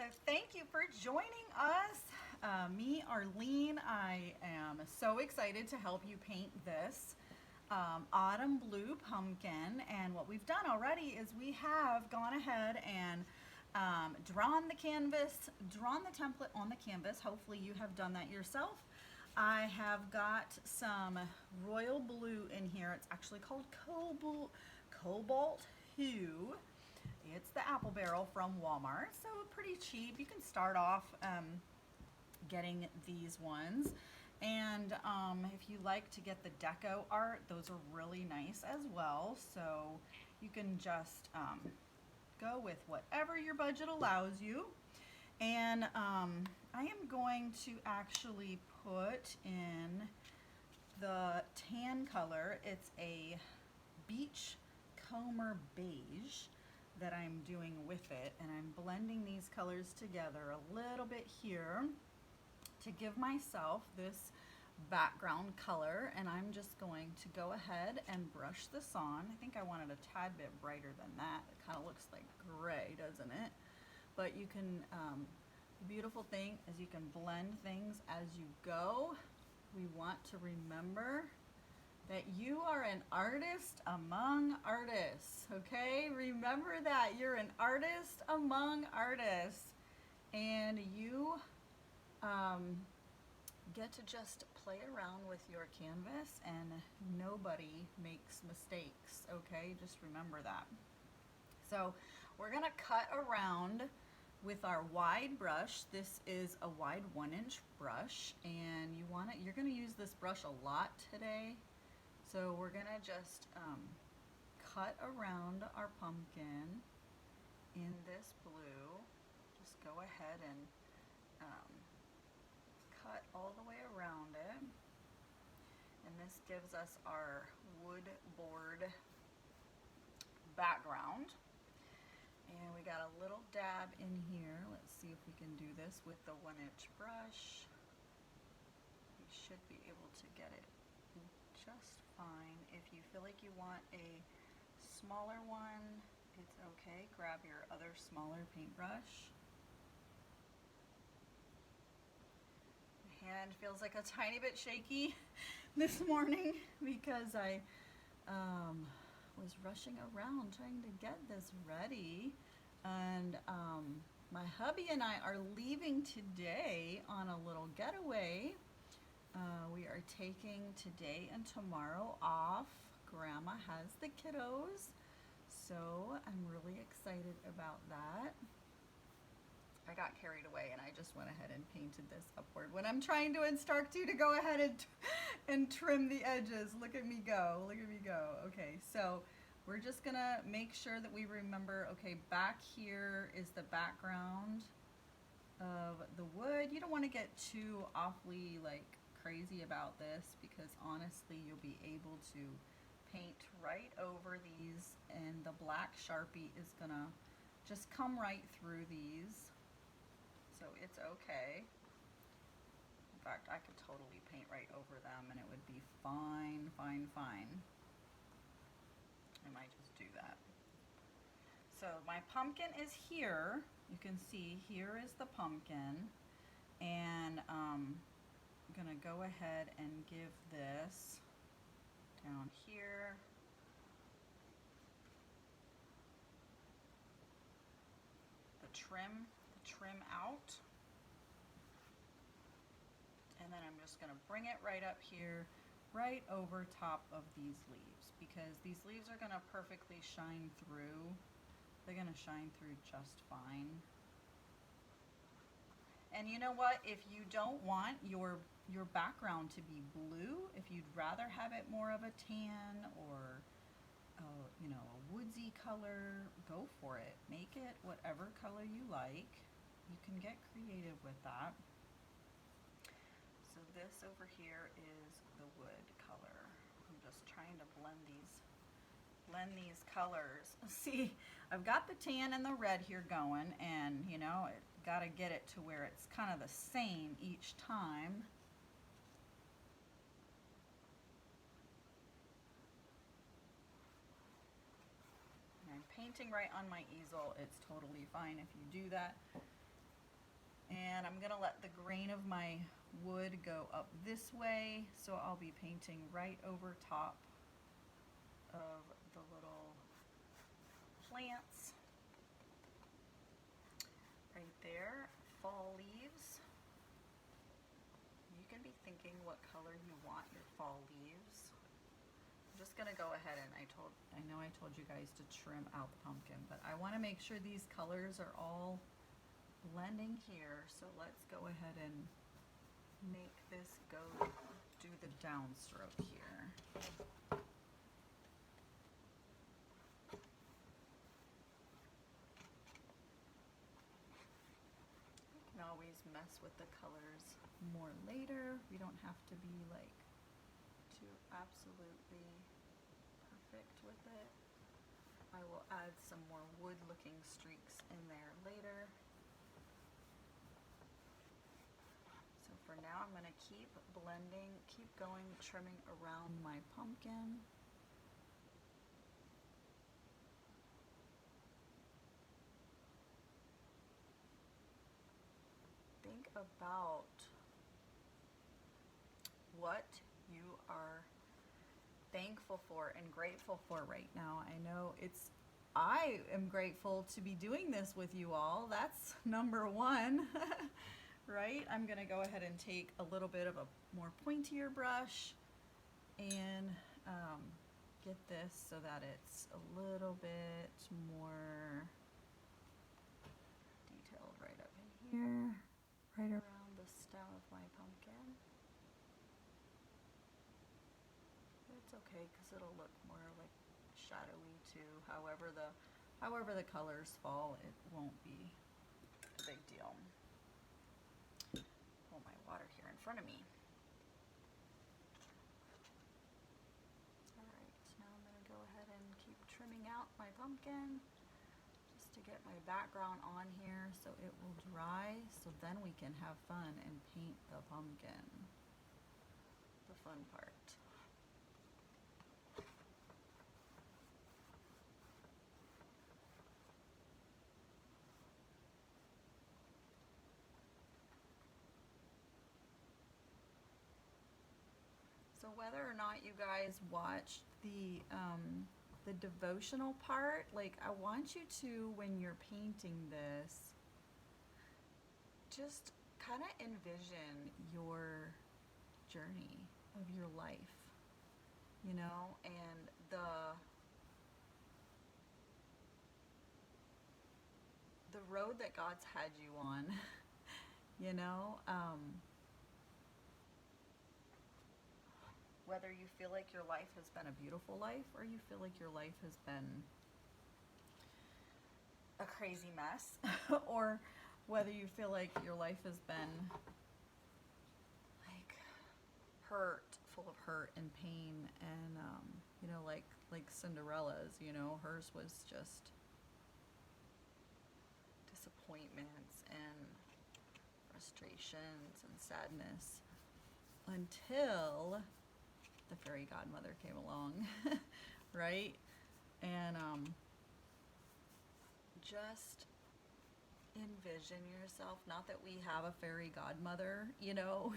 So thank you for joining us. Me, Arlene, I am so excited to help you paint this autumn blue pumpkin. And what we've done already is we have gone ahead and drawn the canvas, drawn the template on the canvas. Hopefully you have done that yourself. I have got some royal blue in here. It's actually called Cobalt Hue. It's the apple barrel from Walmart, so pretty cheap. You can start off getting these ones. And if you like to get the deco art, those are really nice as well. So you can just go with whatever your budget allows you. And I am going to actually put in the tan color. It's a beach comber beige that I'm doing with it, and I'm blending these colors together a little bit here to give myself this background color. And I'm just going to go ahead and brush this on. I think I wanted a tad bit brighter than that. It kind of looks like gray, doesn't it? But you can, the beautiful thing is you can blend things as you go. We want to remember that you are an artist among artists, okay? Remember that you're an artist among artists, and you get to just play around with your canvas, and nobody makes mistakes, okay? Just remember that. So we're gonna cut around with our wide brush. This is a wide 1-inch brush, and you're gonna use this brush a lot today. So we're gonna just cut around our pumpkin in this blue. Just go ahead and cut all the way around it. And this gives us our wood board background. And we got a little dab in here. Let's see if we can do this with the 1-inch brush. We should be able to get it just fine. If you feel like you want a smaller one, it's okay. Grab your other smaller paintbrush. My hand feels like a tiny bit shaky this morning because I was rushing around trying to get this ready. And my hubby and I are leaving today on a little getaway. We are taking today and tomorrow off. Grandma has the kiddos, so I'm really excited about that. I got carried away and I just went ahead and painted this upward when I'm trying to instruct you to go ahead and trim the edges. Look at me go, look at me go. Okay, so we're just gonna make sure that we remember, okay, back here is the background of the wood. You don't want to get too awfully like crazy about this, because honestly you'll be able to paint right over these, and the black Sharpie is gonna just come right through these, so it's okay. In fact, I could totally paint right over them and it would be fine, fine, fine. I might just do that. So my pumpkin is here. You can see here is the pumpkin, and I'm gonna go ahead and give this down here the trim out, and then I'm just gonna bring it right up here, right over top of these leaves, because these leaves are gonna perfectly shine through. They're gonna shine through just fine. And you know what, if you don't want your background to be blue, if you'd rather have it more of a tan or you know, a woodsy color, go for it. Make it whatever color you like. You can get creative with that. So this over here is the wood color. I'm just trying to blend these colors. See, I've got the tan and the red here going, and you know, got to get it to where it's kind of the same each time. And I'm painting right on my easel. It's totally fine if you do that. And I'm gonna let the grain of my wood go up this way, so I'll be painting right over top of the little plants. Right there, fall leaves. You can be thinking what color you want your fall leaves. I'm just gonna go ahead and I know I told you guys to trim out the pumpkin, but I wanna make sure these colors are all blending here. So let's go ahead and make this go do the downstroke here. You can always mess with the colors more later. We don't have to be like too absolutely perfect with it. I will add some more wood looking streaks in there later. So for now I'm going to keep blending, keep going, trimming around my pumpkin. Think about what you are thankful for and grateful for right now. I am grateful to be doing this with you all. That's number one, right? I'm gonna go ahead and take a little bit of a more pointier brush and get this so that it's a little bit more detailed right up in here, right around the stem of my pumpkin. It's okay because it'll look more like shadowy too. However the colors fall, it won't be a big deal. Pull my water here in front of me. Alright, now I'm going to go ahead and keep trimming out my pumpkin just to get my background on here so it will dry, so then we can have fun and paint the pumpkin. The fun part. So whether or not you guys watched the devotional part, like I want you to, when you're painting this, just kind of envision your journey of your life, you know, and the road that God's had you on, you know, whether you feel like your life has been a beautiful life or you feel like your life has been a crazy mess, or whether you feel like your life has been like full of hurt and pain, and you know, like Cinderella's, you know, hers was just disappointments and frustrations and sadness until the fairy godmother came along, right? And just envision yourself, not that we have a fairy godmother, you know,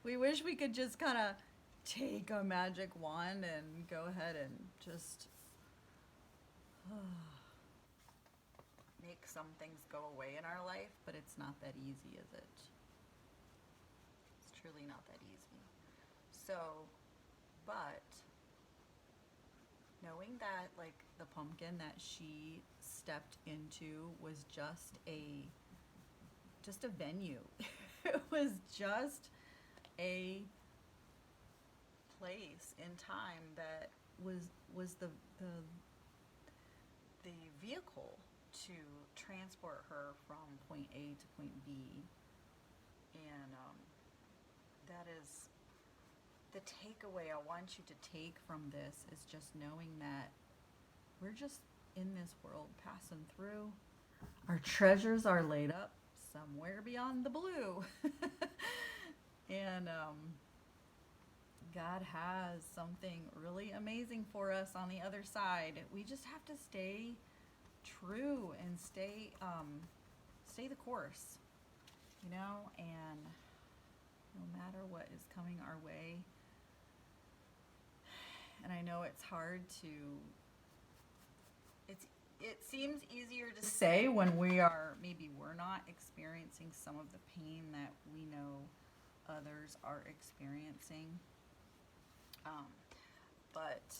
we wish we could just kind of take a magic wand and go ahead and just make some things go away in our life, but it's not that easy, is it? It's truly not that easy. So, but knowing that like the pumpkin that she stepped into was just a venue. It was just a place in time that was the vehicle to transport her from point A to point B, and that is the takeaway I want you to take from this, is just knowing that we're just in this world passing through. Our treasures are laid up somewhere beyond the blue. And God has something really amazing for us on the other side. We just have to stay true and stay the course. you know, and no matter what is coming our way, and I know it's hard to, it seems easier to say when maybe we're not experiencing some of the pain that we know others are experiencing. But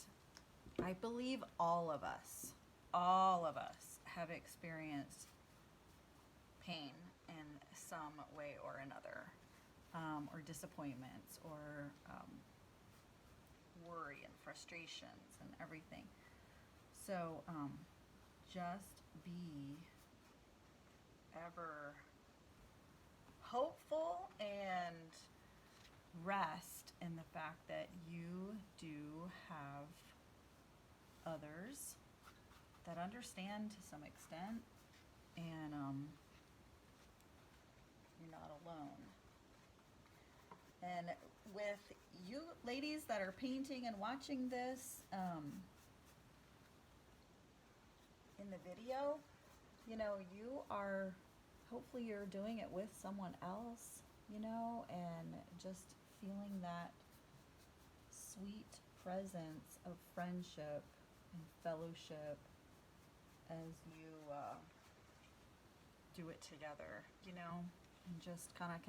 I believe all of us have experienced pain in some way or another, or disappointments, or worry and frustrations and everything. So just be ever hopeful and rest in the fact that you do have others that understand to some extent, and you're not alone. And with you ladies that are painting and watching this in the video, you know, hopefully you're doing it with someone else, you know, and just feeling that sweet presence of friendship and fellowship as you do it together, you know, and just kind of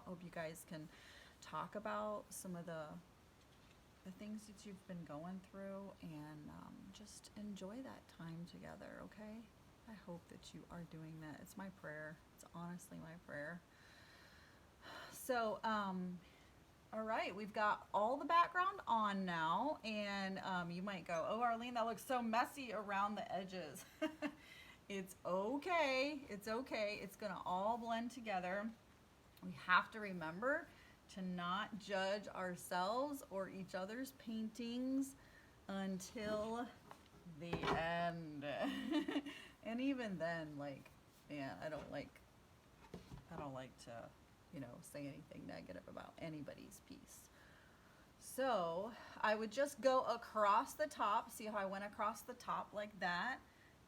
hope you guys can talk about some of the things that you've been going through, and just enjoy that time together, okay? I hope that you are doing that. It's my prayer. It's honestly my prayer. So, all right, we've got all the background on now, and you might go, oh, Arlene, that looks so messy around the edges. It's okay. It's okay. It's going to all blend together. We have to remember to not judge ourselves or each other's paintings until the end. And even then, like, yeah, I don't like to, you know, say anything negative about anybody's piece. So I would just go across the top. See how I went across the top like that,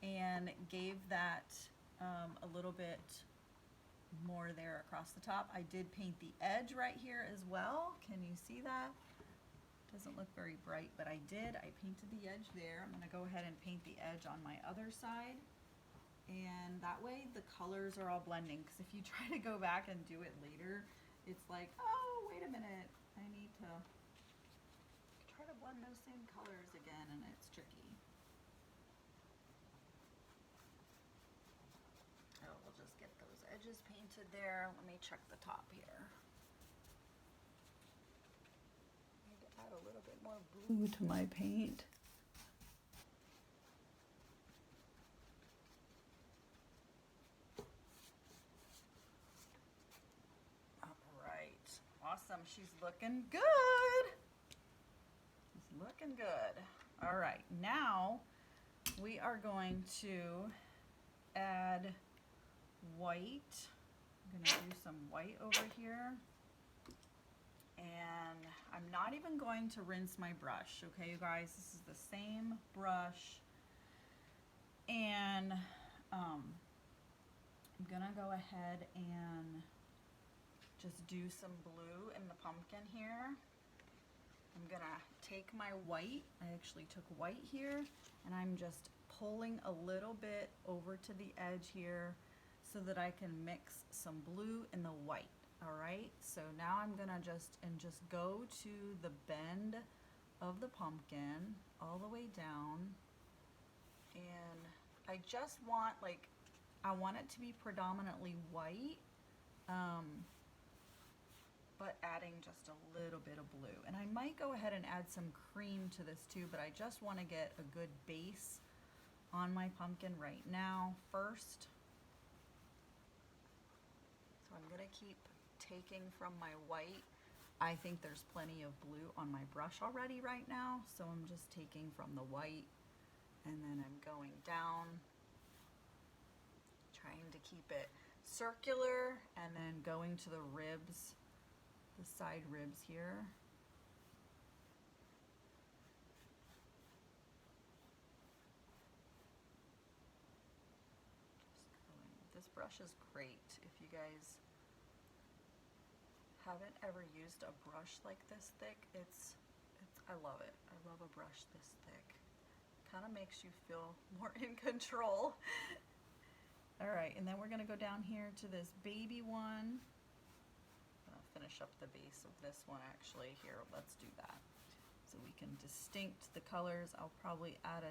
and gave that a little bit more there across the top. I did paint the edge right here as well. Can you see that? Doesn't look very bright, but I did. I painted the edge there. I'm going to go ahead and paint the edge on my other side. And that way the colors are all blending, because if you try to go back and do it later, it's like, oh, wait a minute, I need to try to blend those same colors again, and it's tricky. Oh, we'll just get those edges painted there. Let me check the top here. I need to add a little bit more blue to my paint. Awesome, she's looking good. She's looking good. All right, now we are going to add white. I'm gonna do some white over here. And I'm not even going to rinse my brush, okay, you guys? This is the same brush. And I'm gonna go ahead and just do some blue in the pumpkin here. I'm gonna take my white, I actually took white here, and I'm just pulling a little bit over to the edge here so that I can mix some blue in the white, all right? So now I'm gonna just go to the bend of the pumpkin all the way down, and I just want, like, I want it to be predominantly white, but adding just a little bit of blue. And I might go ahead and add some cream to this too, but I just want to get a good base on my pumpkin right now first. So I'm gonna keep taking from my white. I think there's plenty of blue on my brush already right now, so I'm just taking from the white, and then I'm going down, trying to keep it circular, and then going to the ribs, the side ribs here. This brush is great. If you guys haven't ever used a brush like this thick, I love it. I love a brush this thick. Kind of makes you feel more in control. All right, and then we're gonna go down here to this baby one. I'll finish up the base of this one actually. Here, let's do that. So we can distinct the colors. I'll probably add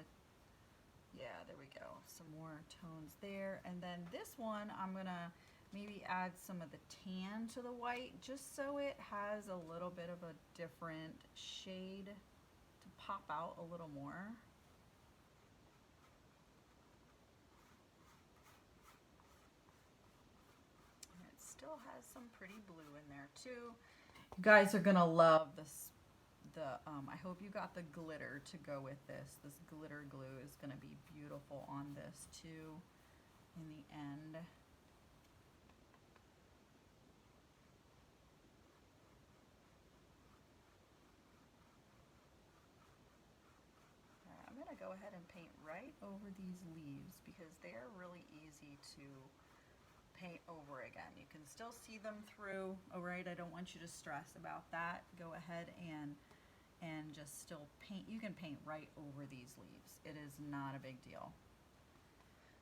yeah, there we go. Some more tones there. And then this one, I'm gonna maybe add some of the tan to the white just so it has a little bit of a different shade to pop out a little more. And it still has some pretty blue in there too. You guys are gonna love this. I hope you got the glitter to go with this. This glitter glue is gonna be beautiful on this too in the end. I'm gonna go ahead and paint right over these leaves because they're really easy to paint over again. You can still see them through, all right? I don't want you to stress about that. Go ahead and just still paint. You can paint right over these leaves. It is not a big deal.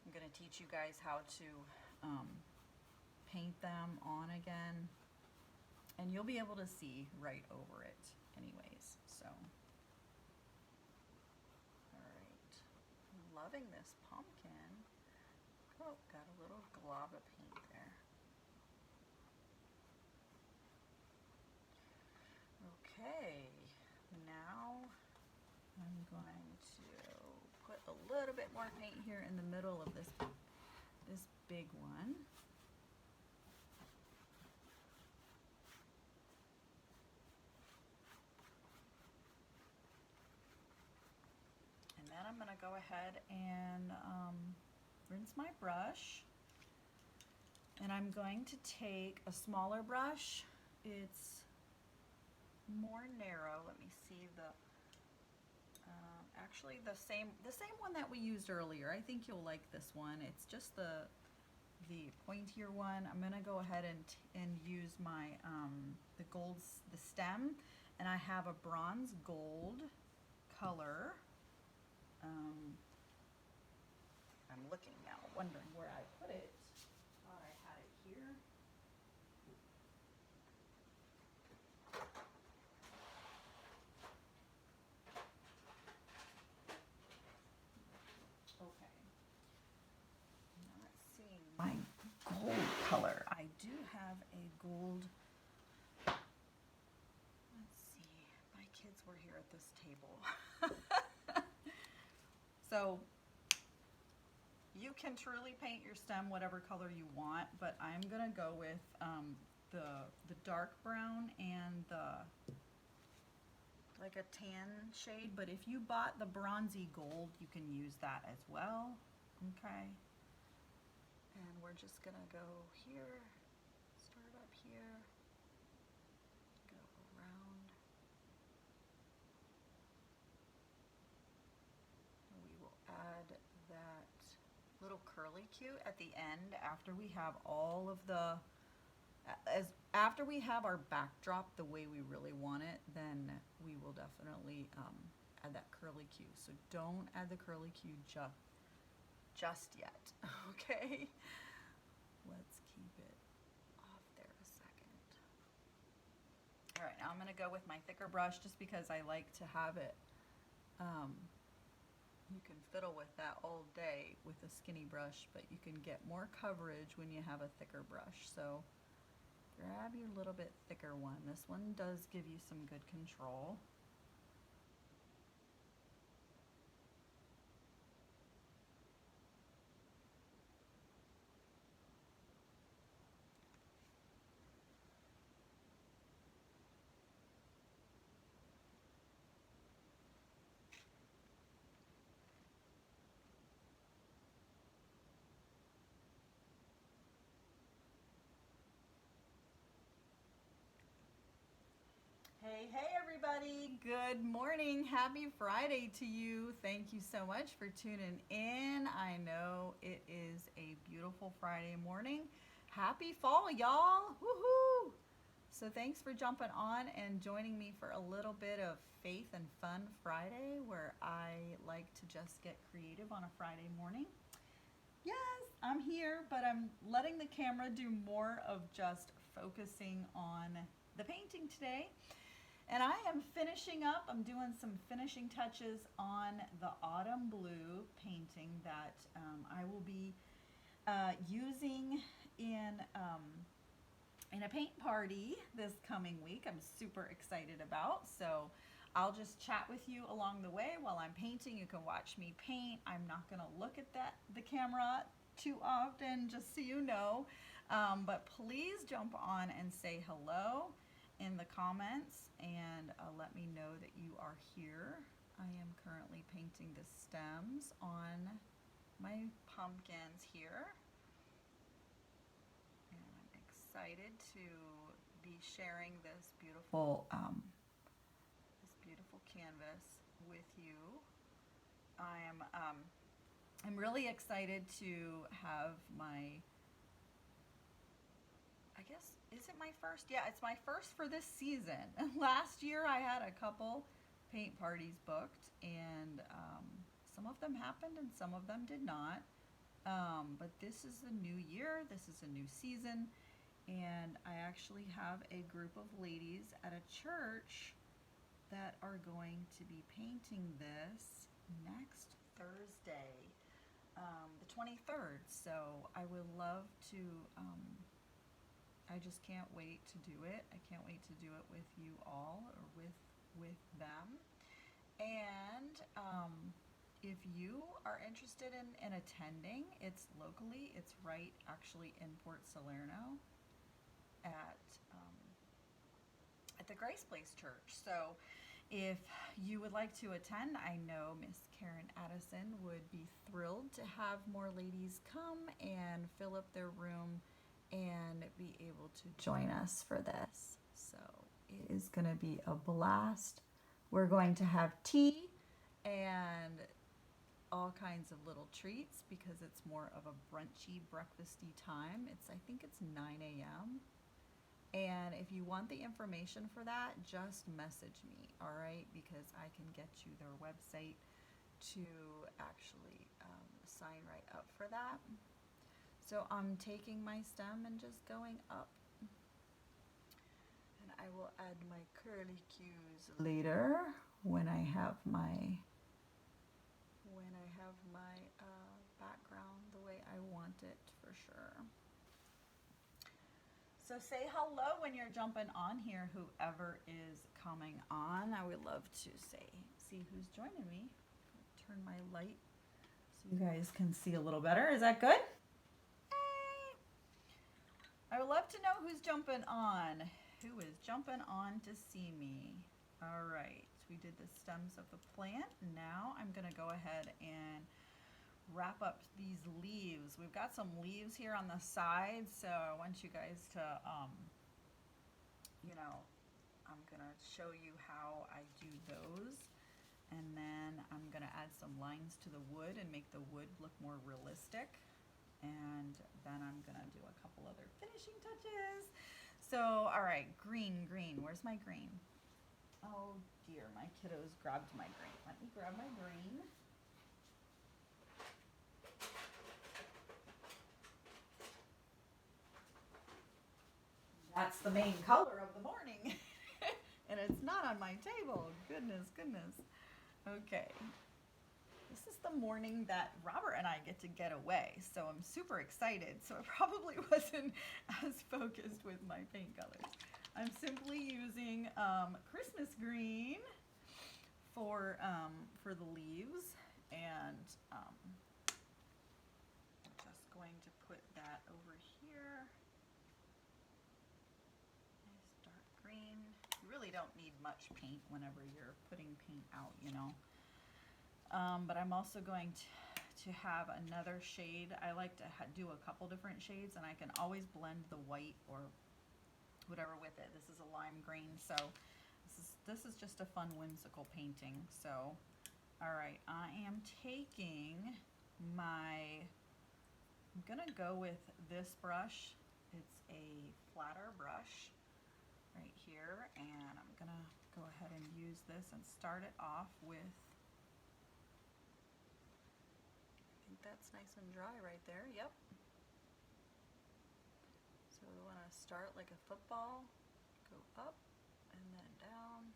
I'm gonna teach you guys how to paint them on again, and you'll be able to see right over it anyways, so. Loving this pumpkin. Oh, got a little glob of paint there. Okay, now I'm going to put a little bit more paint here in the middle of this big one. Then I'm going to go ahead and rinse my brush, and I'm going to take a smaller brush. It's more narrow. Let me see actually the same one that we used earlier. I think you'll like this one. It's just the pointier one. I'm going to go ahead and use my the stem, and I have a bronze gold color. I'm looking now, wondering where I put it. Thought I had it here. Okay. Not seeing my gold color. I do have a gold. Let's see. My kids were here at this table. So you can truly paint your stem whatever color you want, but I'm gonna go with the dark brown and like a tan shade. But if you bought the bronzy gold, you can use that as well. Okay. And we're just gonna go here, start up here, go around. We will add that little curly cue at the end after we have all of after we have our backdrop the way we really want it, then we will definitely add that curly cue. So don't add the curly cue just yet, okay? Let's keep it off there a second. All right, now I'm gonna go with my thicker brush just because I like to have it. You can fiddle with that all day with a skinny brush, but you can get more coverage when you have a thicker brush. So grab your little bit thicker one. This one does give you some good control. Hey everybody, good morning. Happy Friday to you. Thank you so much for tuning in. I know it is a beautiful Friday morning. Happy fall, y'all. Woohoo! So thanks for jumping on and joining me for a little bit of Faith and Fun Friday, where I like to just get creative on a Friday morning. Yes, I'm here, but I'm letting the camera do more of just focusing on the painting today. And I am finishing up, I'm doing some finishing touches on the Autumn Blue painting that I will be using in a paint party this coming week. I'm super excited about. So I'll just chat with you along the way while I'm painting. You can watch me paint. I'm not going to look at the camera too often, just so you know. But please jump on and say hello in the comments and let me know that you are here. I am currently painting the stems on my pumpkins here. And I'm excited to be sharing this beautiful canvas with you. I'm really excited to have my, I guess, is it my first? Yeah, it's my first for this season. Last year I had a couple paint parties booked, and some of them happened and some of them did not. But this is a new year, this is a new season, and I actually have a group of ladies at a church that are going to be painting this next Thursday, the 23rd. So I would love to, I just can't wait to do it. I can't wait to do it with you all, or with them. And if you are interested in attending, it's locally. It's right actually in Port Salerno at the Grace Place Church. So if you would like to attend, I know Miss Karen Addison would be thrilled to have more ladies come and fill up their room and be able to join us for this. So it is going to be a blast. We're going to have tea and all kinds of little treats because it's more of a brunchy, breakfasty time. I think it's 9 a.m. And if you want the information for that, just message me, all right? Because I can get you their website to actually sign right up for that. So I'm taking my stem and just going up. And I will add my curly cues later when I have my background the way I want it, for sure. So say hello when you're jumping on here, whoever is coming on. I would love to see who's joining me. Turn my light so you guys can see a little better. Is that good? Hey! I would love to know who's jumping on. Who is jumping on to see me? All right, we did the stems of the plant. Now I'm gonna go ahead and wrap up these leaves. We've got some leaves here on the side, so I want you guys to, I'm gonna show you how I do those, and then I'm gonna add some lines to the wood and make the wood look more realistic, and then I'm gonna do a couple other finishing touches. So, all right, green, where's my green? Oh dear, my kiddos grabbed my green. Let me grab my green. That's the main color of the morning. And it's not on my table. Goodness. Okay. This is the morning that Robert and I get to get away, so I'm super excited. So I probably wasn't as focused with my paint colors. I'm simply using Christmas green for the leaves, and I'm just going to put that over here. Nice dark green. You really don't need much paint whenever you're putting paint out, you know. But I'm also going to have another shade. I like to do a couple different shades, and I can always blend the white or whatever with it. This is a lime green, so this is just a fun, whimsical painting. So, all right, I am taking I'm gonna go with this brush. It's a flatter brush, here, and I'm gonna go ahead and use this and start it off with, I think that's nice and dry right there, yep. So we want to start like a football, go up and then down.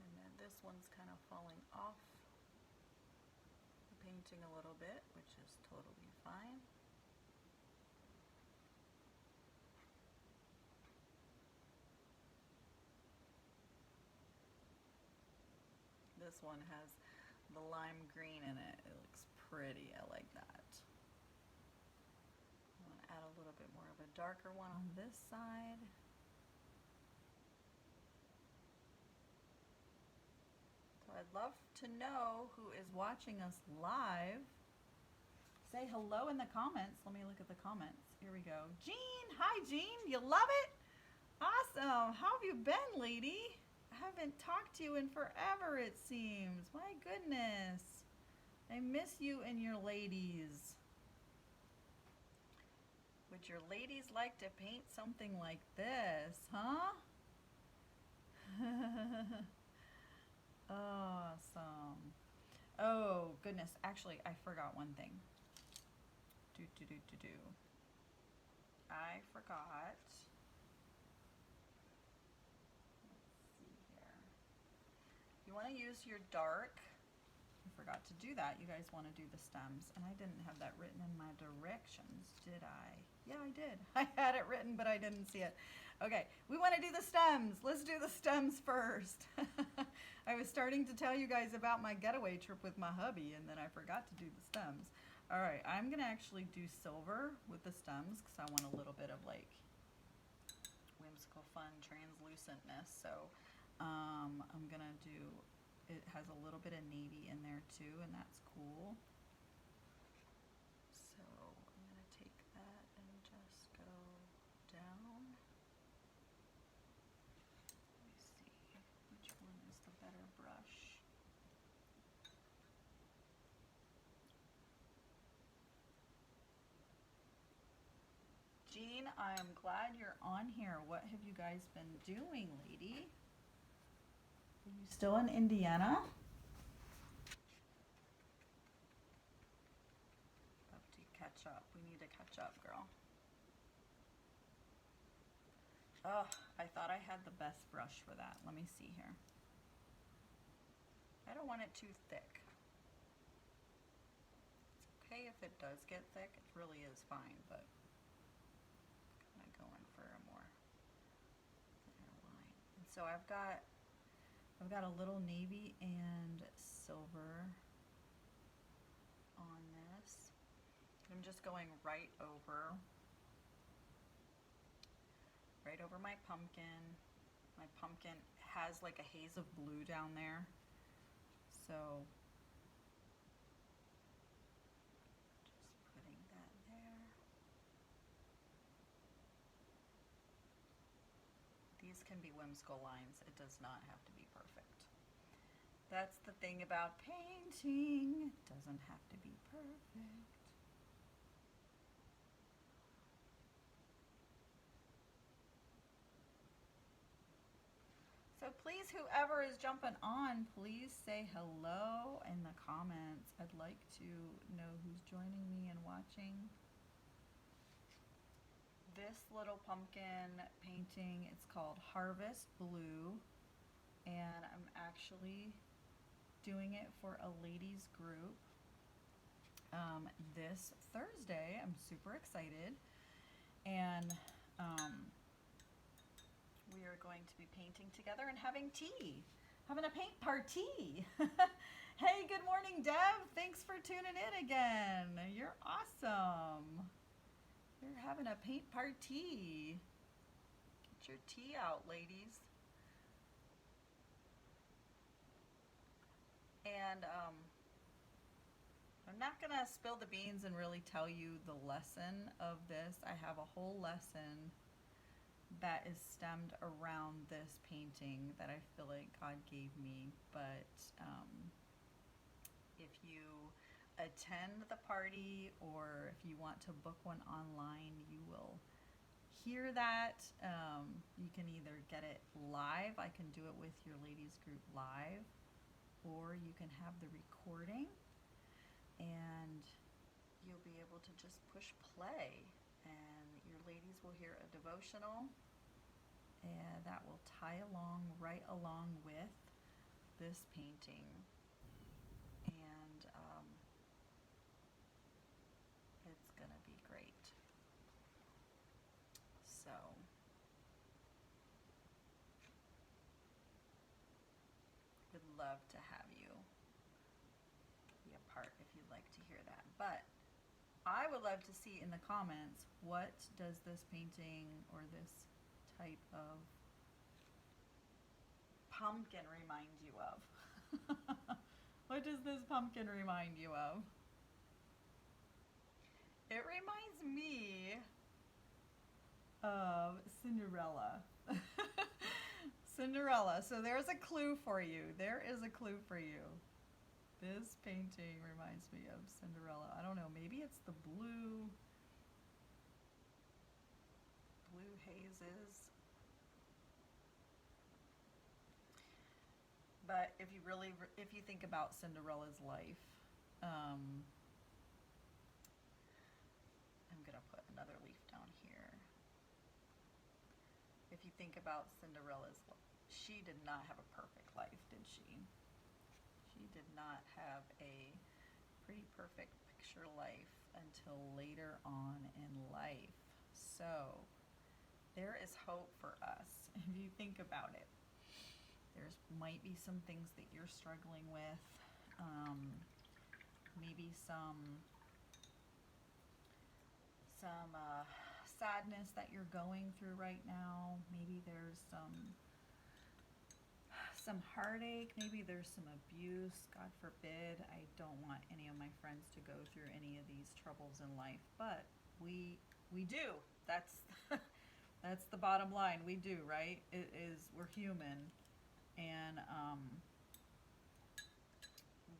And then this one's kind of falling off the painting a little bit, which is totally fine. This one has the lime green in it. It looks pretty. I like that. I'm going to add a little bit more of a darker one on this side. So I'd love to know who is watching us live. Say hello in the comments. Let me look at the comments. Here we go. Jean, hi Jean. You love it? Awesome. How have you been, lady? I haven't talked to you in forever, it seems. My goodness. I miss you and your ladies. Would your ladies like to paint something like this, huh? Awesome. Oh, goodness. Actually, I forgot one thing. I forgot. You want to use your dark. I forgot to do that. You guys want to do the stems, and I didn't have that written in my directions, did I? Yeah, I did. I had it written, but I didn't see it. Okay, we want to do the stems. Let's do the stems first. I was starting to tell you guys about my getaway trip with my hubby, and then I forgot to do the stems. All right, I'm going to actually do silver with the stems because I want a little bit of like whimsical, fun, translucentness. So I'm gonna do, it has a little bit of navy in there too, and that's cool. So I'm gonna take that and just go down. Let me see, which one is the better brush? Jean, I am glad you're on here. What have you guys been doing, lady? Are you still in Indiana? Have to catch up. We need to catch up, girl. Oh, I thought I had the best brush for that. Let me see here. I don't want it too thick. It's okay if it does get thick. It really is fine, but I'm kind of going for a more thinner line. And so I've got a little navy and silver on this. I'm just going right over my pumpkin. My pumpkin has like a haze of blue down there. So just putting that there. These can be whimsical lines. It does not have to be perfect. That's the thing about painting. It doesn't have to be perfect. So please, whoever is jumping on, please say hello in the comments. I'd like to know who's joining me and watching. This little pumpkin painting, it's called Harvest Blue, and I'm actually doing it for a ladies group this Thursday. I'm super excited, and we are going to be painting together and having tea, having a paint party. Hey, good morning, Deb. Thanks for tuning in again. You're awesome. You're having a paint party. Get your tea out, ladies. And I'm not gonna spill the beans and really tell you the lesson of this. I have a whole lesson that is stemmed around this painting that I feel like God gave me, but if you attend the party, or if you want to book one online, you will hear that. You can either get it live, I can do it with your ladies group live, or you can have the recording and you'll be able to just push play and your ladies will hear a devotional, and that will tie along right along with this painting. And it's gonna be great. So would love to have you be a part if you'd like to hear that. But I would love to see in the comments, what does this painting or this type of pumpkin remind you of? What does this pumpkin remind you of? It reminds me of Cinderella. Cinderella. So there's a clue for you. There is a clue for you. This painting reminds me of Cinderella. I don't know, maybe it's the blue hazes. But if you think about Cinderella's life, I'm gonna put another leaf down here. If you think about Cinderella's life, she did not have a perfect life, did she? She did not have a pretty perfect picture life until later on in life. So there is hope for us if you think about it. There's might be some things that you're struggling with, maybe some sadness that you're going through right now. Maybe there's some heartache, maybe there's some abuse. God forbid, I don't want any of my friends to go through any of these troubles in life, but we do. That's that's the bottom line. We do, right? We're human, and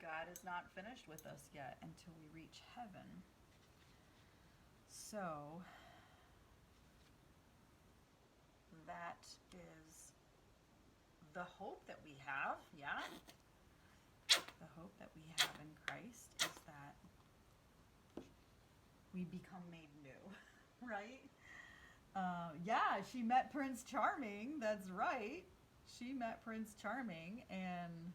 God is not finished with us yet until we reach heaven. So that is the hope that we have, yeah? The hope that we have in Christ is that we become made new, right? Yeah, she met Prince Charming, that's right. She met Prince Charming, and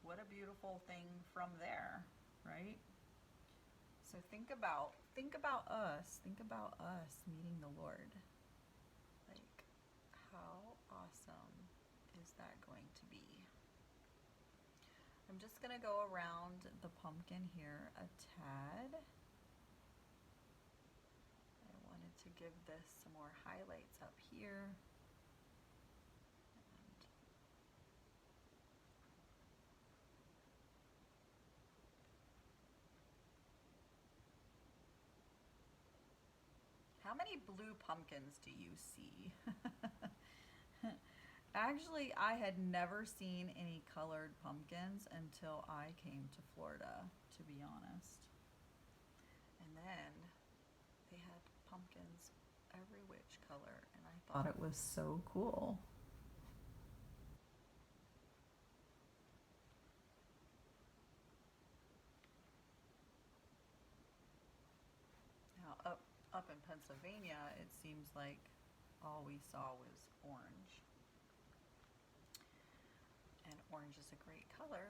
what a beautiful thing from there, right? So think about us meeting the Lord. Like, how awesome is that going to be? I'm just gonna go around the pumpkin here a tad. I wanted to give this some more highlights up here. How many blue pumpkins do you see? Actually, I had never seen any colored pumpkins until I came to Florida, to be honest. And then they had pumpkins every which color, and I thought it was so cool. Now, up in Pennsylvania, it seems like all we saw was orange. And orange is a great color.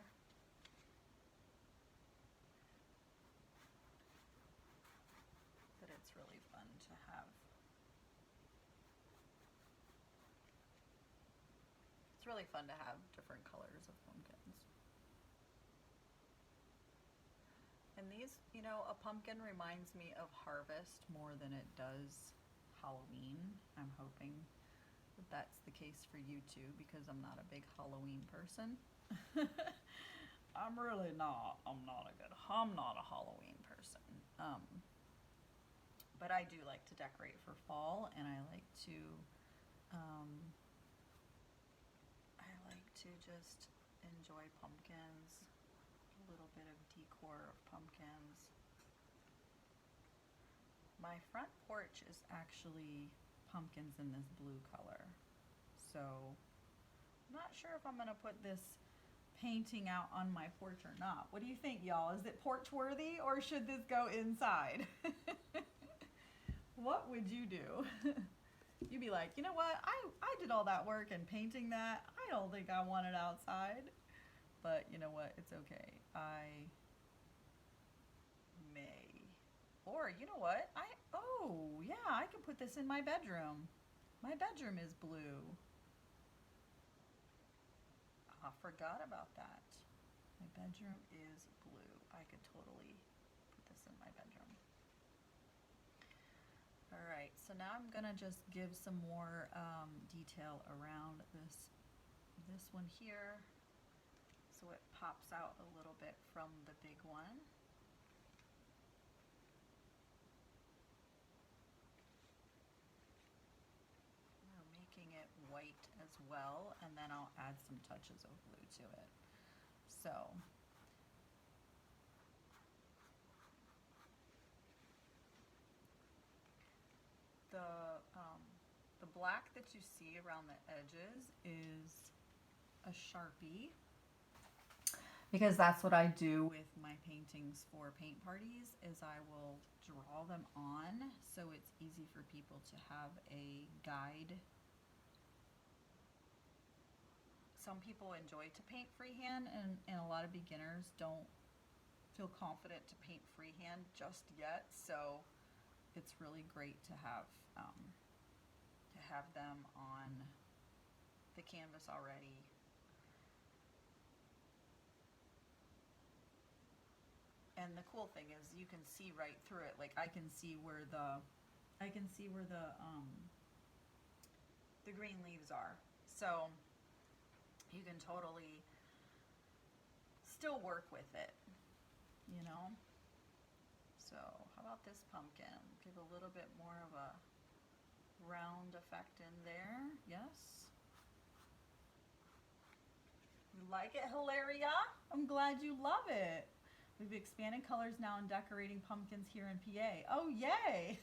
But it's really fun to have. It's really fun to have different colors of pumpkins. And these, a pumpkin reminds me of harvest more than it does Halloween. I'm hoping that that's the case for you too, because I'm not a big Halloween person. I'm really not. I'm not a Halloween person. But I do like to decorate for fall, and I like to just enjoy pumpkins. a little bit of decor of pumpkins. My front porch is actually pumpkins in this blue color. So I'm not sure if I'm gonna put this painting out on my porch or not. What do you think, y'all? Is it porch worthy or should this go inside? What would you do? You'd be like, you know what? I did all that work and painting that. I don't think I want it outside. But you know what? It's okay. I may. Or you know what? Oh yeah, I can put this in my bedroom. My bedroom is blue. I forgot about that. My bedroom is blue. I could totally put this in my bedroom. All right, so now I'm gonna just give some more detail around this one here, so it pops out a little bit from the big one. We're making it white as well, and then I'll add some touches of blue to it. So the black that you see around the edges is a Sharpie, because that's what I do with my paintings for paint parties, is I will draw them on so it's easy for people to have a guide. Some people enjoy to paint freehand, and a lot of beginners don't feel confident to paint freehand just yet, so it's really great to have them on the canvas already. And the cool thing is you can see right through it. Like I can see where the green leaves are. So you can totally still work with it, you know? So how about this pumpkin? Give a little bit more of a round effect in there. Yes. You like it, Hilaria? I'm glad you love it. We've expanded colors now in decorating pumpkins here in PA. Oh, yay!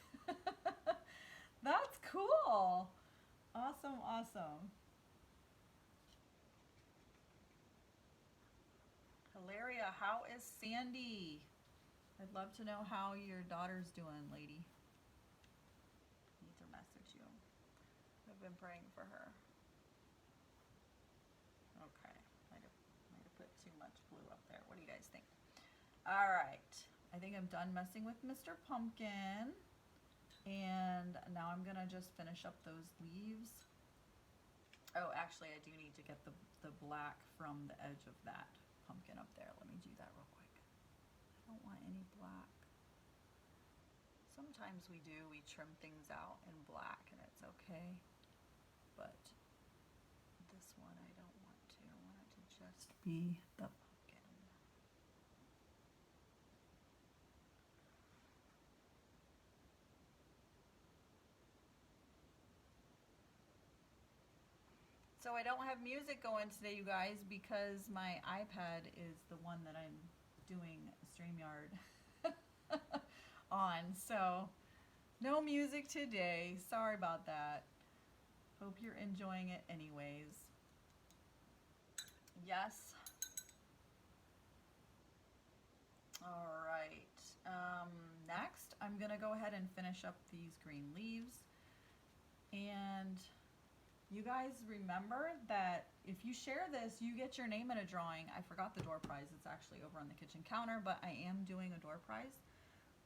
That's cool. Awesome, awesome. Hilaria, how is Sandy? I'd love to know how your daughter's doing, lady. Need to message you. I've been praying for her. Okay, might have put too much blue up there. What do you guys think? All right, I think I'm done messing with Mr. Pumpkin, and now I'm gonna just finish up those leaves. Oh, actually, I do need to get the black from the edge of that pumpkin up there. Let me do that real quick. I don't want any black. Sometimes we trim things out in black and it's okay, but this one I don't want to. I want it to just be the pumpkin. So I don't have music going today, you guys, because my iPad is the one that I'm doing StreamYard on. So no music today. Sorry about that. Hope you're enjoying it anyways. Yes. All right. Next, I'm gonna go ahead and finish up these green leaves. And you guys remember that if you share this, you get your name in a drawing. I forgot the door prize. It's actually over on the kitchen counter, but I am doing a door prize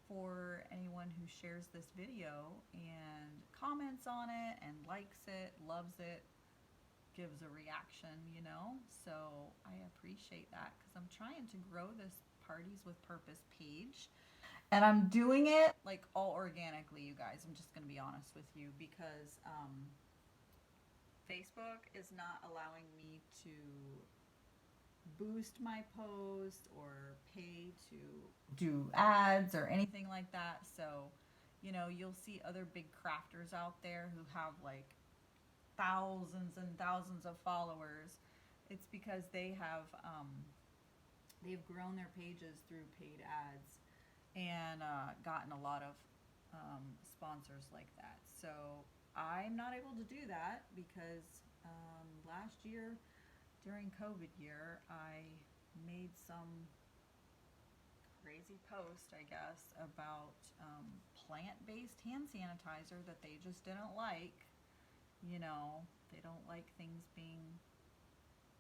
for anyone who shares this video and comments on it and likes it, loves it, gives a reaction, you know? So I appreciate that because I'm trying to grow this Parties with Purpose page. And I'm doing it like all organically, you guys. I'm just gonna be honest with you because Facebook is not allowing me to boost my post or pay to do ads or anything like that. So, you know, you'll see other big crafters out there who have like thousands and thousands of followers. It's because they they've grown their pages through paid ads and gotten a lot of sponsors like that. So I'm not able to do that because last year during COVID year, I made some crazy post, I guess, about plant-based hand sanitizer that they just didn't like. You know, they don't like things being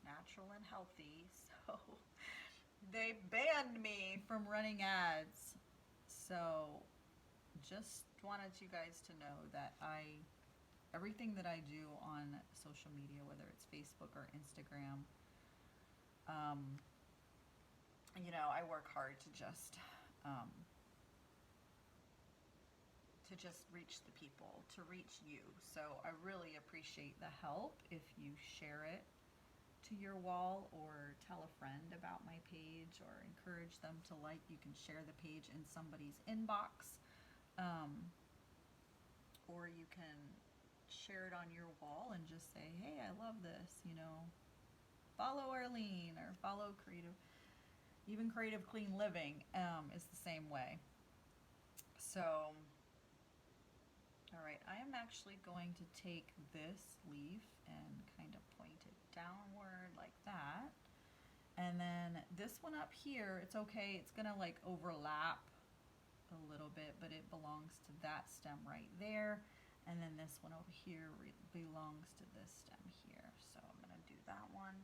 natural and healthy, so they banned me from running ads. So just wanted you guys to know that everything that I do on social media, whether it's Facebook or Instagram, you know, I work hard to just reach the people, to reach you. So I really appreciate the help if you share it to your wall or tell a friend about my page or encourage them to like. You can share the page in somebody's inbox, or you can share it on your wall and just say, hey, I love this, you know, follow Arlene or follow even Creative Clean Living is the same way. So, all right, I am actually going to take this leaf and kind of point it downward like that. And then this one up here, it's okay, it's gonna like overlap a little bit, but it belongs to that stem right there. And then this one over here belongs to this stem here. So I'm gonna do that one.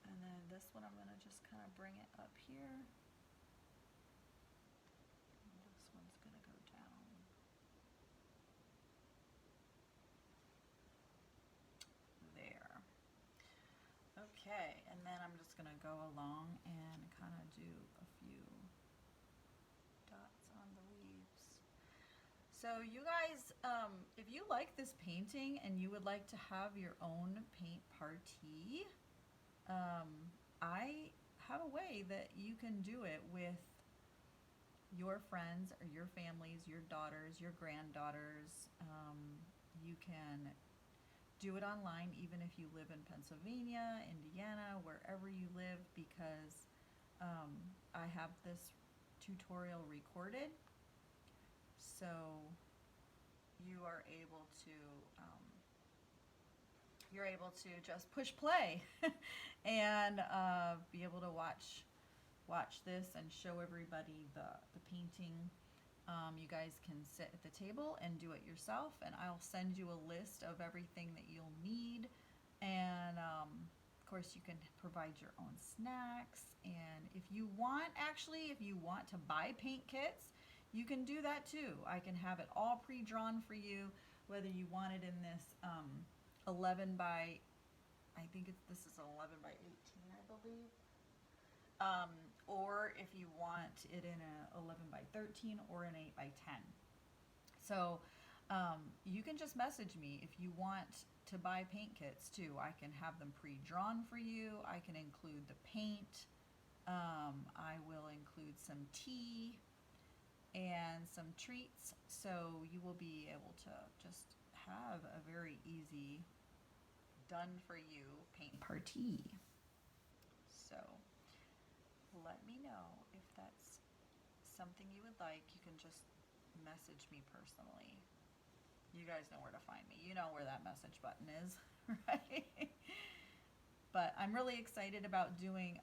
And then this one I'm gonna just kind of bring it up here. And this one's gonna go down. There. Okay, and then I'm just gonna go along and kind of do a few dots on the leaves. So you guys, if you like this painting and you would like to have your own paint party, I have a way that you can do it with your friends or your families, your daughters, your granddaughters. You can do it online even if you live in Pennsylvania, Indiana, wherever you live, because I have this tutorial recorded. So you are able to just push play and be able to watch this and show everybody the painting. You guys can sit at the table and do it yourself, and I'll send you a list of everything that you'll need. And of course, you can provide your own snacks. And if you want to buy paint kits, you can do that too. I can have it all pre-drawn for you, whether you want it in this 11 by, I think this is 11 by 18, I believe. Or if you want it in a 11 by 13 or an 8 by 10. So you can just message me if you want to buy paint kits too. I can have them pre-drawn for you. I can include the paint. I will include some tea and some treats, so you will be able to just have a very easy, done for you paint party. So let me know if that's something you would like. You can just message me personally. You guys know where to find me. You know where that message button is, right? But I'm really excited about doing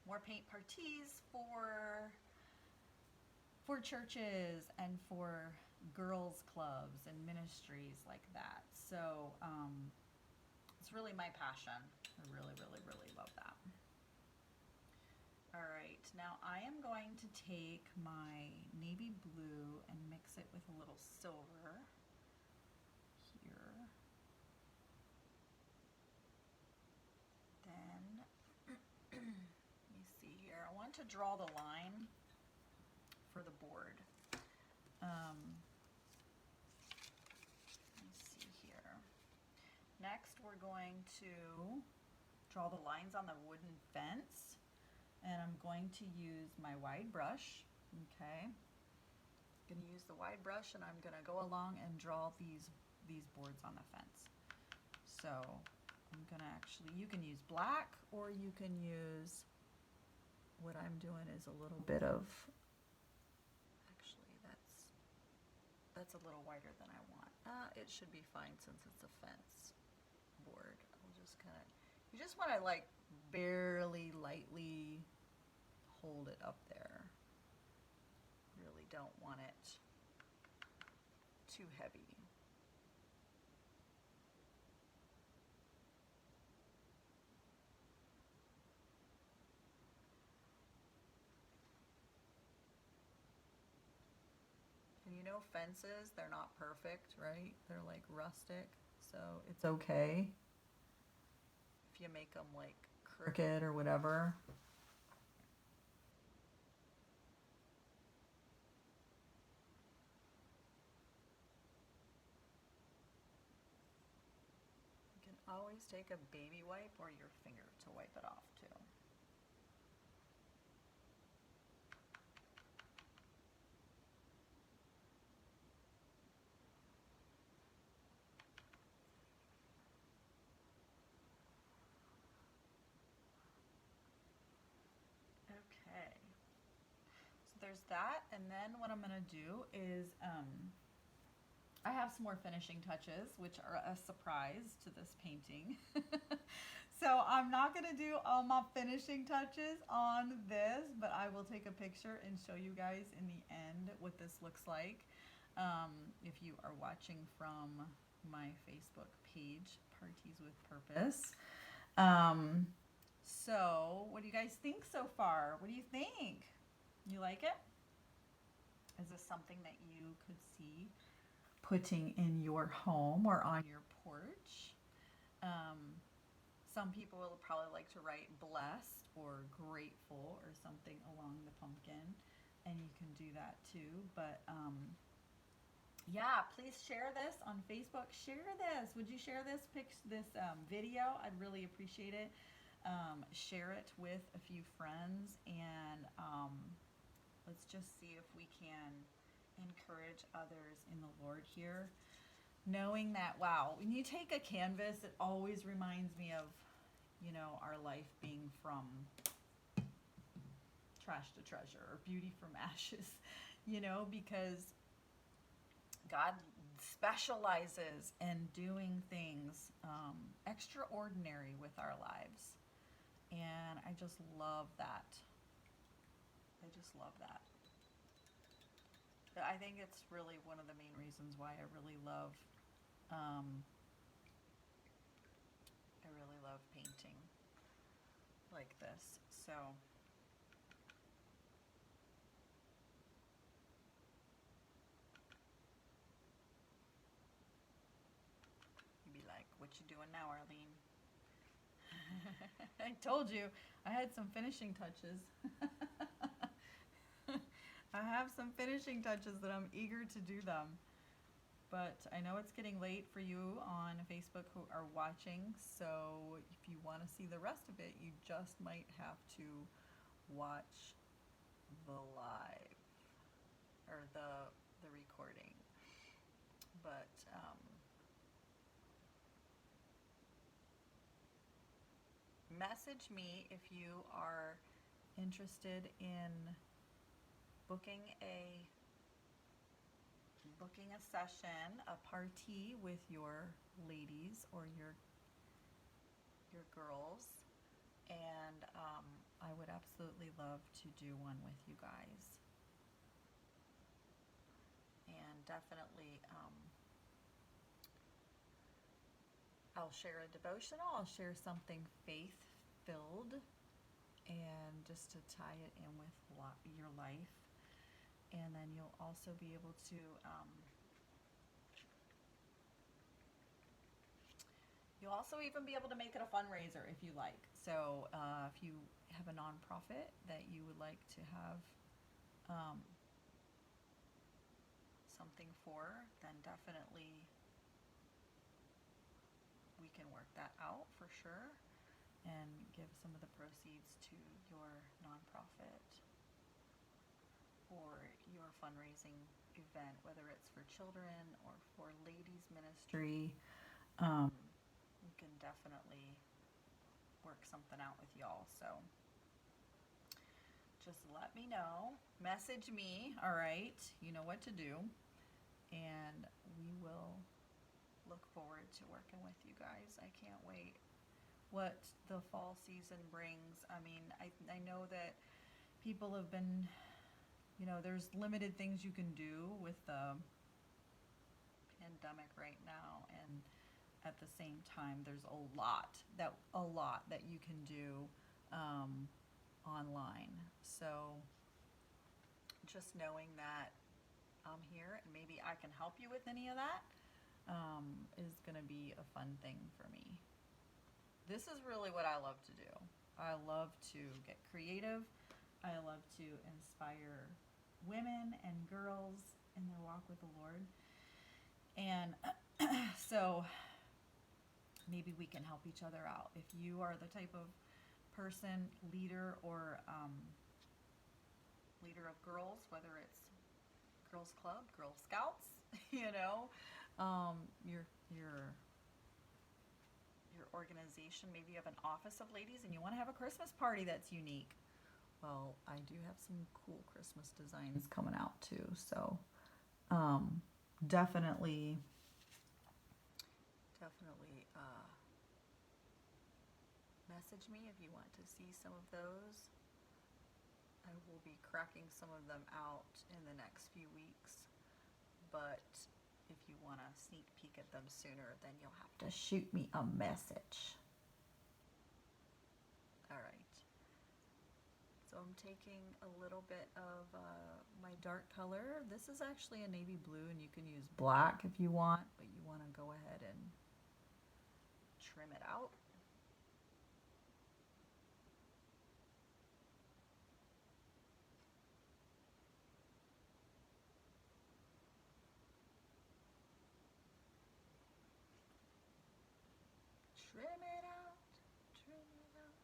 more paint parties for churches and for girls clubs and ministries like that. So it's really my passion. I really, really, really love that. All right, now I am going to take my navy blue and mix it with a little silver here. Then, let me see here. I want to draw the line for the board. Let me see here. Next, we're going to draw the lines on the wooden fence, and I'm going to use my wide brush. Okay, I'm going to use the wide brush, and I'm going to go along and draw these boards on the fence. So I'm going to actually, you can use black, or you can use, what I'm doing is a little bit of, actually that's a little wider than I want. It should be fine since it's a fence board. I'll just kind of, you just want to like barely lightly hold it up there. Really don't want it too heavy. And you know, fences, they're not perfect, right? They're like rustic, so it's okay if you make them like crooked or whatever. You can always take a baby wipe or your finger to wipe it off too. Okay, so there's that, and then what I'm gonna do is I have some more finishing touches, which are a surprise to this painting. So I'm not gonna do all my finishing touches on this, but I will take a picture and show you guys in the end what this looks like. If you are watching from my Facebook page, Parties with Purpose. So what do you guys think so far? What do you think? You like it? Is this something that you could see putting in your home or on your porch? Some people will probably like to write blessed or grateful or something along the pumpkin, and you can do that too. But yeah, please share this on Facebook. Share this. Would you share this video? I'd really appreciate it. Share it with a few friends, and let's just see if we can encourage others in the Lord here. Knowing that, wow, when you take a canvas, it always reminds me of, you know, our life being from trash to treasure or beauty from ashes, you know, because God specializes in doing things extraordinary with our lives. And I just love that. I just love that. I think it's really one of the main reasons why I really love painting like this. So you'd be like, what you doing now, Arlene? I told you I had some finishing touches. I have some finishing touches that I'm eager to do them. But I know it's getting late for you on Facebook who are watching, so if you want to see the rest of it, you just might have to watch the live or the recording. But message me if you are interested in booking a session, a party with your ladies or your girls, and I would absolutely love to do one with you guys. And definitely I'll share a devotional, I'll share something faith-filled, and just to tie it in with your life. And then you'll also be able to you'll also even be able to make it a fundraiser if you like. So if you have a nonprofit that you would like to have something for, then definitely we can work that out for sure and give some of the proceeds to your nonprofit or your fundraising event, whether it's for children or for ladies ministry. You can definitely work something out with y'all. So just let me know. Message me, all right? You know what to do. And we will look forward to working with you guys. I can't wait what the fall season brings. I mean, I know that people have been, you know, there's limited things you can do with the pandemic right now, and at the same time there's a lot that you can do online. So just knowing that I'm here and maybe I can help you with any of that is going to be a fun thing for me. This is really what I love to do. I love to get creative. I love to inspire women and girls in their walk with the Lord. And so maybe we can help each other out. If you are the type of person, leader, or leader of girls, whether it's Girls Club, Girl Scouts, you know, your organization, maybe you have an office of ladies and you want to have a Christmas party that's unique. Well, I do have some cool Christmas designs coming out too, so definitely message me if you want to see some of those. I will be cracking some of them out in the next few weeks, but if you want to sneak peek at them sooner, then you'll have to shoot me a message. All right. So I'm taking a little bit of my dark color. This is actually a navy blue, and you can use black if you want, but you want to go ahead and trim it out. Trim it out, trim it out.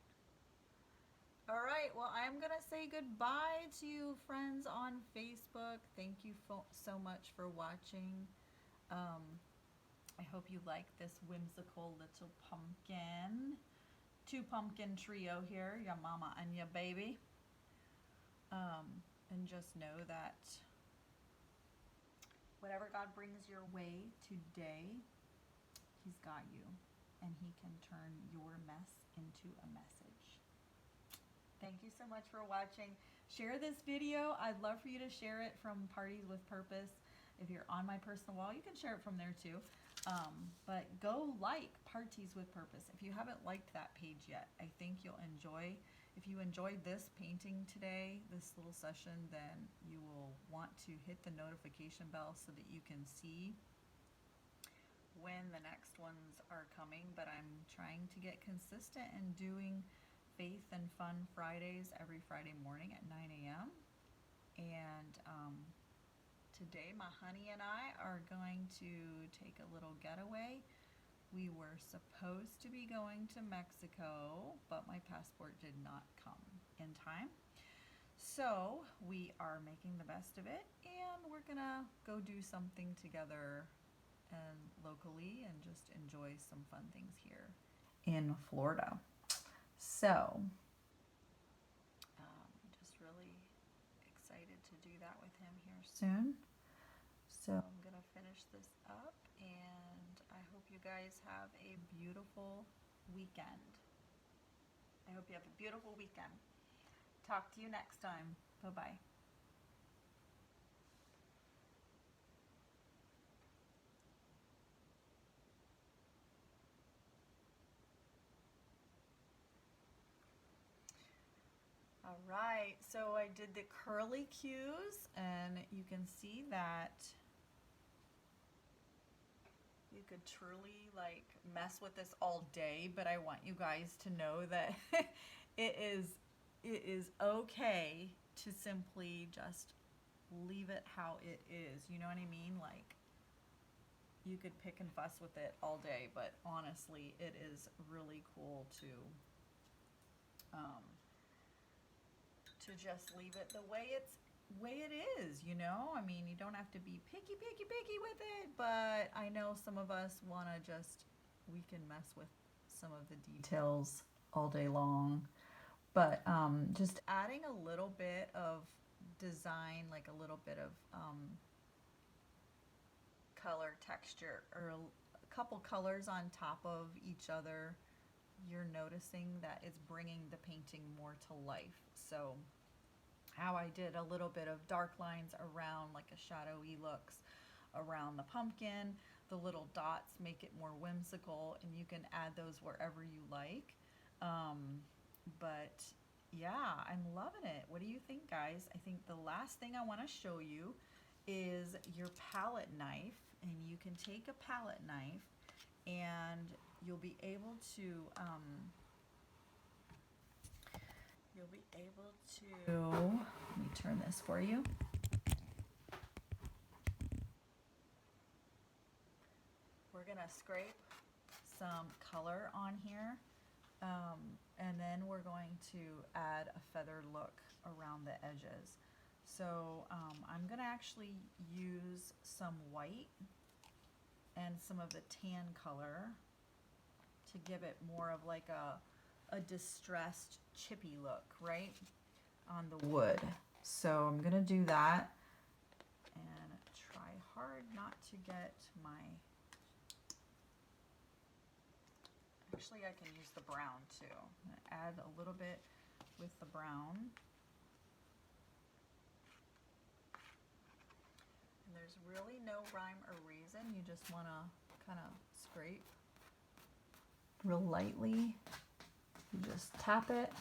All right, well, I'm going to say goodbye to you, friends on Facebook. Thank you so much for watching. I hope you like this whimsical little pumpkin. 2-pumpkin trio here, your mama and your baby. And just know that whatever God brings your way today, He's got you. And He can turn your mess into a message. Thank you so much for watching. Share this video. I'd love for you to share it from Parties with Purpose. If you're on my personal wall, you can share it from there too. But go like Parties with Purpose. If you haven't liked that page yet, I think you'll enjoy. If you enjoyed this painting today, this little session, then you will want to hit the notification bell so that you can see when the next ones are coming. But I'm trying to get consistent and doing Faith and Fun Fridays every Friday morning at 9 a.m. And today my honey and I are going to take a little getaway. We were supposed to be going to Mexico, but my passport did not come in time. So we are making the best of it, and we're gonna go do something together and locally and just enjoy some fun things here in Florida. So just really excited to do that with him here soon. So I'm gonna finish this up, and I hope you guys have a beautiful weekend. I hope you have a beautiful weekend. Talk to you next time. Bye-bye. All right, so I did the curly cues, and you can see that you could truly like mess with this all day, but I want you guys to know that it is okay to simply just leave it how it is. You know what I mean? Like, you could pick and fuss with it all day, but honestly, it is really cool to just leave it the way it is, you know? I mean, you don't have to be picky with it, but I know some of us want to we can mess with some of the details all day long. But just adding a little bit of design, like a little bit of color texture, or a couple colors on top of each other, you're noticing that it's bringing the painting more to life. So how I did a little bit of dark lines around, like a shadowy looks around the pumpkin, the little dots make it more whimsical, and you can add those wherever you like. But yeah, I'm loving it. What do you think, guys? I think the last thing I want to show you is your palette knife, and you can take a palette knife and you'll be able to let me turn this for you. We're gonna scrape some color on here, and then we're going to add a feathered look around the edges. So I'm gonna actually use some white and some of the tan color to give it more of like a distressed chippy look, right, on the wood. So I'm gonna do that and try hard not to get my, actually I can use the brown too. I'm gonna add a little bit with the brown. And there's really no rhyme or reason. You just wanna kind of scrape real lightly. You just tap it.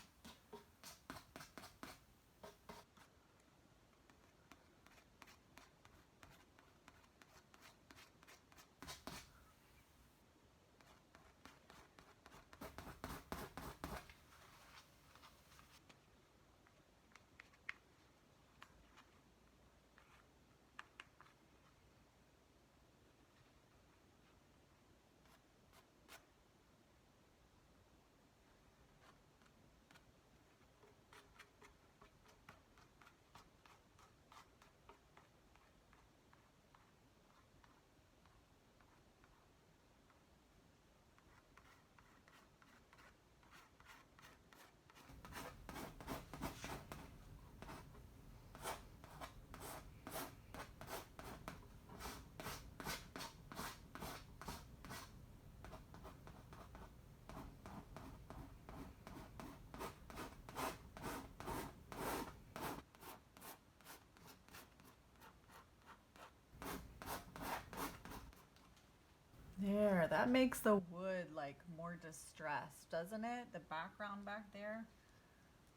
There, that makes the wood like more distressed, doesn't it? The background back there.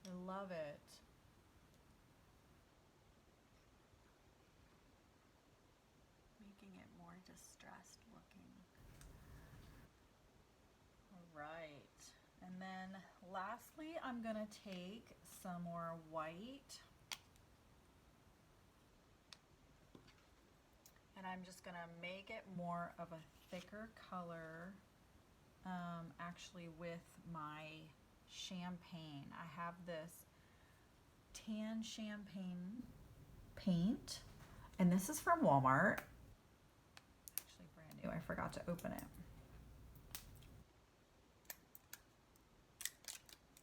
I love it. Making it more distressed looking. All right. And then lastly, I'm gonna take some more white. And I'm just gonna make it more of a thicker color, actually with my champagne. I have this tan champagne paint, and this is from Walmart. Actually brand new, I forgot to open it.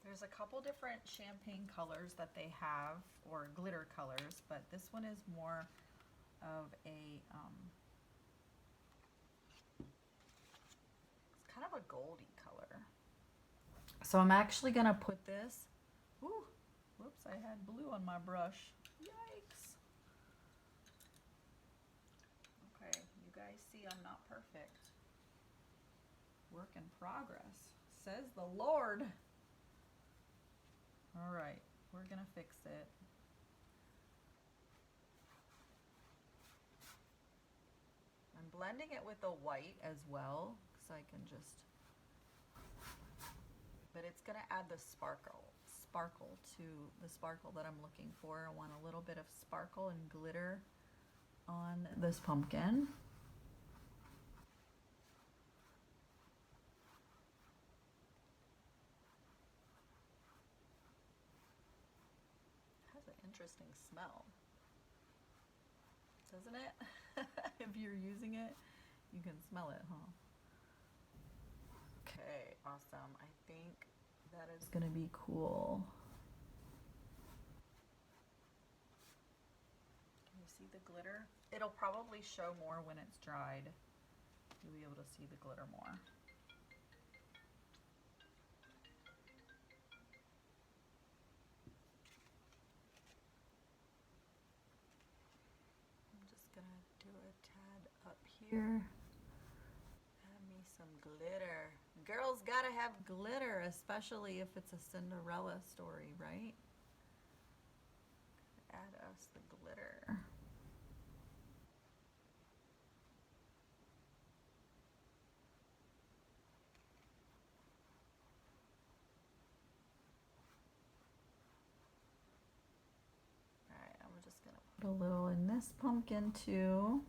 There's a couple different champagne colors that they have, or glitter colors, but this one is more of a, it's kind of a goldy color. So I'm actually gonna put this, ooh, whoops, I had blue on my brush. Yikes. Okay, you guys see I'm not perfect. Work in progress, says the Lord. All right, we're gonna fix it. I'm blending it with the white as well, so I can just, but it's gonna add the sparkle to the sparkle that I'm looking for. I want a little bit of sparkle and glitter on this pumpkin. It has an interesting smell, doesn't it? If you're using it, you can smell it, huh? Okay, awesome. I think that That is going to be cool. Can you see the glitter? It'll probably show more when it's dried. You'll be able to see the glitter more. I'm just going to do a tad up here. Add me some glitter. Girls gotta have glitter, especially if it's a Cinderella story, right? Add us the glitter. Alright, I'm just gonna put a little in this pumpkin too.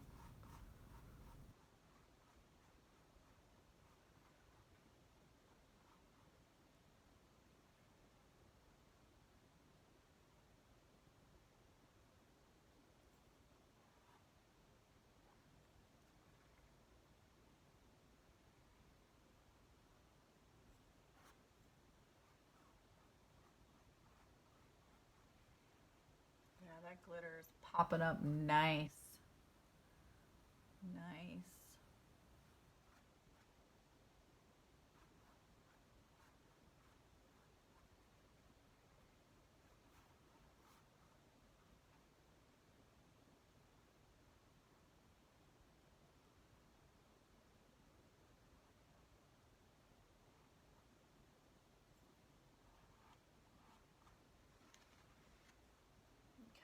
Yeah, that glitter is popping up nice. Nice.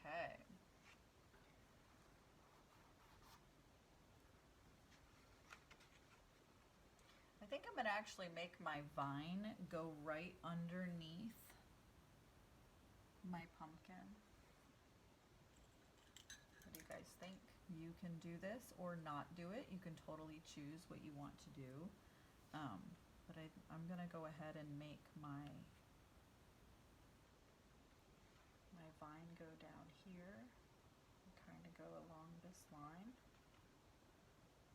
Okay. I think I'm going to actually make my vine go right underneath my pumpkin. What do you guys think? You can do this or not do it. You can totally choose what you want to do. But I'm going to go ahead and make my vine go down here and kind of go along this line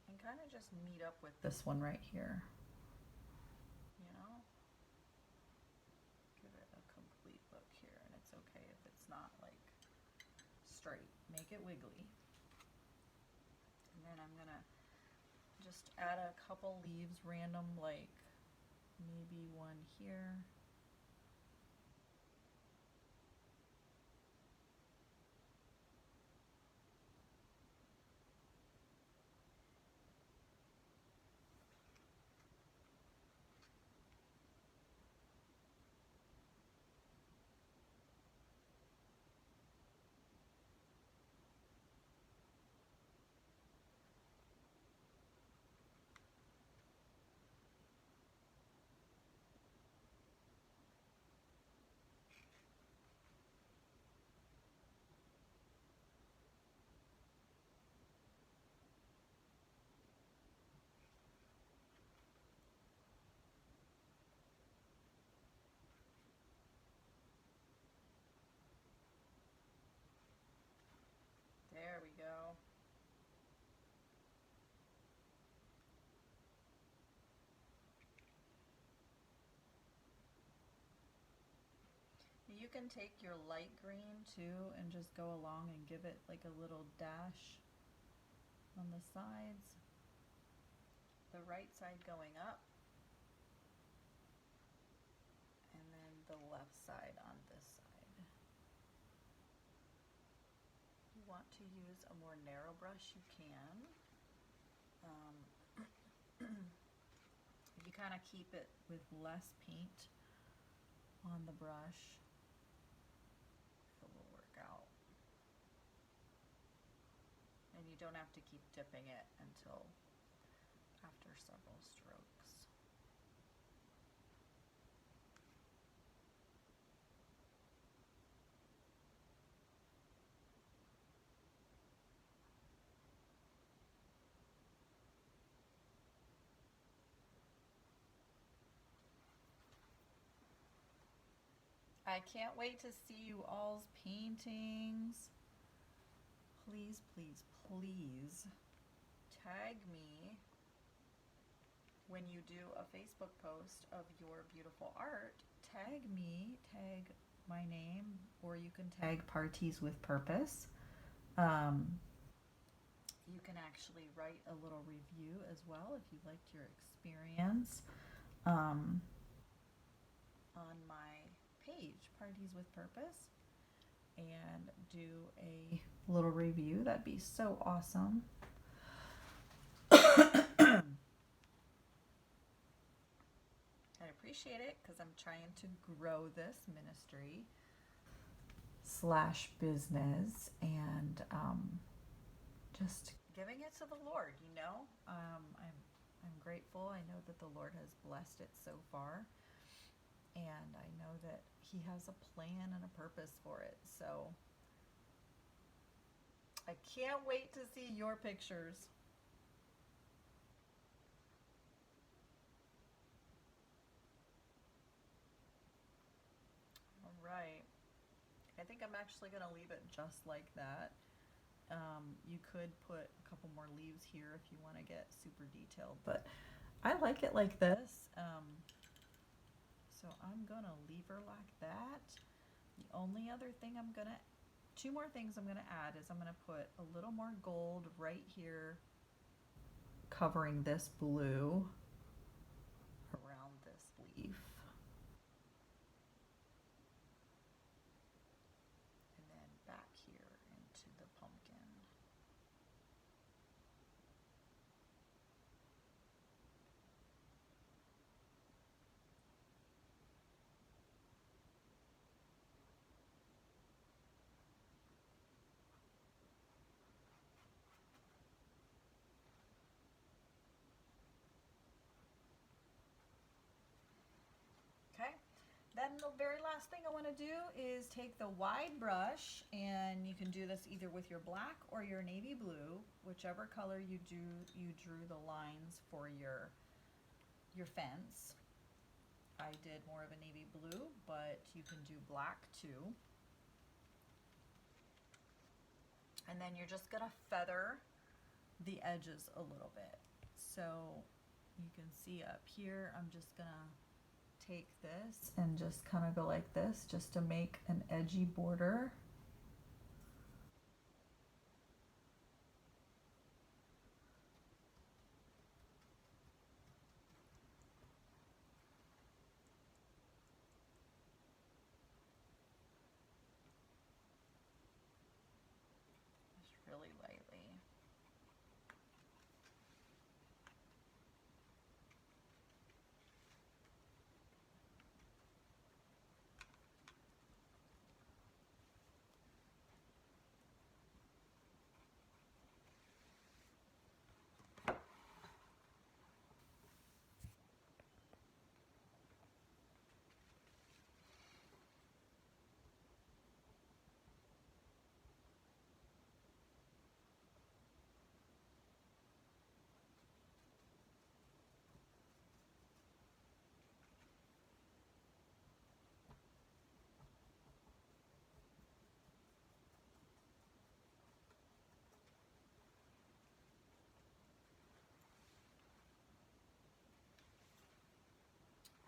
and kind of just meet up with this one right here. You know? Give it a complete look here, and it's okay if it's not like straight. Make it wiggly. And then I'm gonna just add a couple leaves random, like maybe one here. There we go. You can take your light green too and just go along and give it like a little dash on the sides. The right side going up, and then the left side on this side. If you want to use a more narrow brush, you can. If you kind of keep it with less paint on the brush, it will work out. And you don't have to keep dipping it until after several strokes. I can't wait to see you all's paintings. Please, please, please tag me when you do a Facebook post of your beautiful art. tag me, tag my name, or you can tag Parties with Purpose. You can actually write a little review as well if you liked your experience on my page, Parties with Purpose, and do a little review. That'd be so awesome. I appreciate it because I'm trying to grow this ministry / business and just giving it to the Lord, you know. I'm grateful. I know that the Lord has blessed it so far, and I know that He has a plan and a purpose for it. So I can't wait to see your pictures. All right. I think I'm actually going to leave it just like that. You could put a couple more leaves here if you want to get super detailed, but I like it like this. So I'm going to leave her like that. The only other thing two more things I'm going to add is I'm going to put a little more gold right here covering this blue around this leaf. And then back here into the pumpkin. Okay, then the very last thing I want to do is take the wide brush, and you can do this either with your black or your navy blue, whichever color you drew the lines for your fence. I did more of a navy blue, but you can do black too. And then you're just gonna feather the edges a little bit. So you can see up here, I'm just gonna take this and just kind of go like this just to make an edgy border. Just really lightly.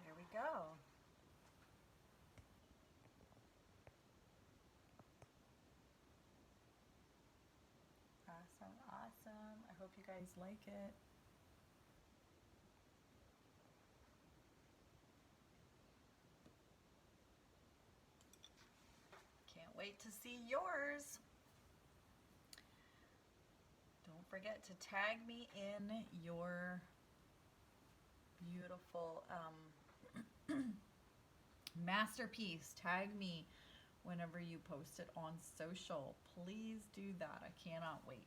There we go. Awesome, awesome. I hope you guys like it. Can't wait to see yours. Don't forget to tag me in your beautiful masterpiece. Tag me whenever you post it on social. Please do that. I cannot wait.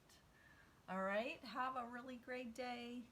All right, have a really great day.